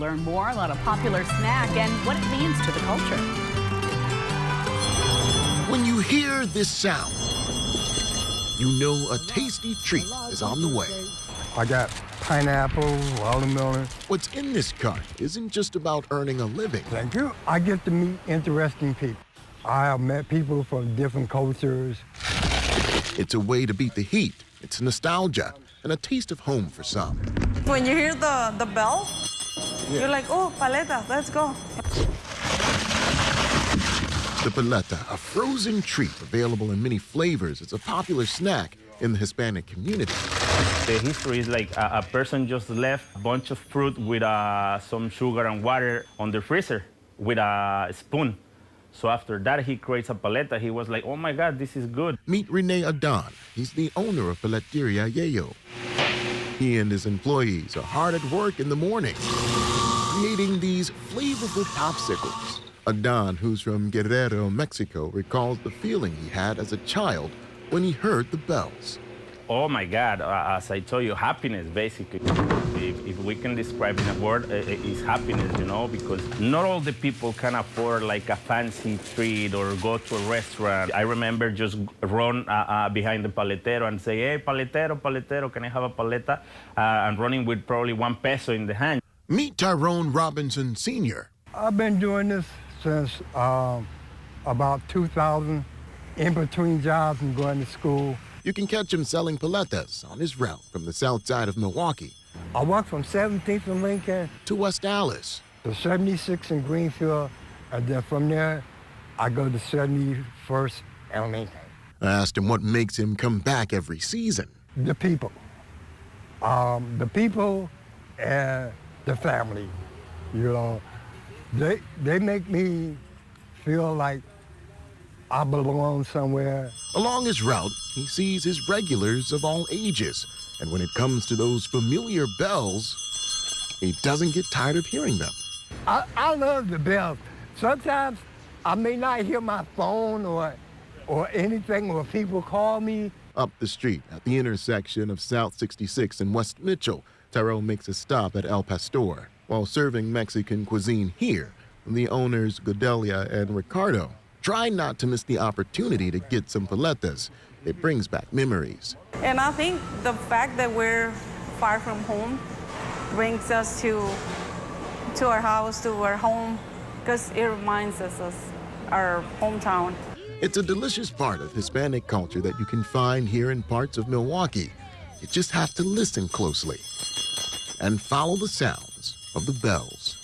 Learn more about a popular snack and what it means to the culture. When you hear this sound, you know a tasty treat is on the way. I got pineapple, watermelon. What's in this cart isn't just about earning a living. Thank you. I get to meet interesting people. I have met people from different cultures. It's a way to beat the heat. It's nostalgia and a taste of home for some. When you hear the bell, you're like, oh, paleta, let's go. The paleta, a frozen treat available in many flavors, is a popular snack in the Hispanic community. The history is like a person just left a bunch of fruit with some sugar and water on the freezer with a spoon. So after that, he creates a paleta. He was like, oh my God, this is good. Meet Rene Adan. He's the owner of Paleteria Yayo. He and his employees are hard at work in the morning, creating these flavorful popsicles. Adan, who's from Guerrero, Mexico, recalls the feeling he had as a child when he heard the bells. Oh my God, as I told you, happiness, basically. If we can describe in a word, it's happiness, you know, because not all the people can afford like a fancy treat or go to a restaurant. I remember just run behind the paletero and say, hey, paletero, paletero, can I have a paleta? And running with probably 1 peso in the hand. Meet Tyrone Robinson Sr. I've been doing this since about 2000, in between jobs and going to school. You can catch him selling paletas on his route from the south side of Milwaukee. I walk from 17th and Lincoln to West Dallas, to 76 in Greenfield, and then from there, I go to 71st and Lincoln. I asked him what makes him come back every season. The people. The people and the family, you know. They make me feel like I belong somewhere. Along his route, he sees his regulars of all ages. And when it comes to those familiar bells, he doesn't get tired of hearing them. I love the bells. Sometimes I may not hear my phone or anything when people call me. Up the street at the intersection of South 66 and West Mitchell, Tyrone makes a stop at El Pastor. While serving Mexican cuisine here, the owners Godelia and Ricardo try not to miss the opportunity to get some paletas. It brings back memories. And I think the fact that we're far from home brings us to our house, to our home, because it reminds us of our hometown. It's a delicious part of Hispanic culture that you can find here in parts of Milwaukee. You just have to listen closely and follow the sounds of the bells.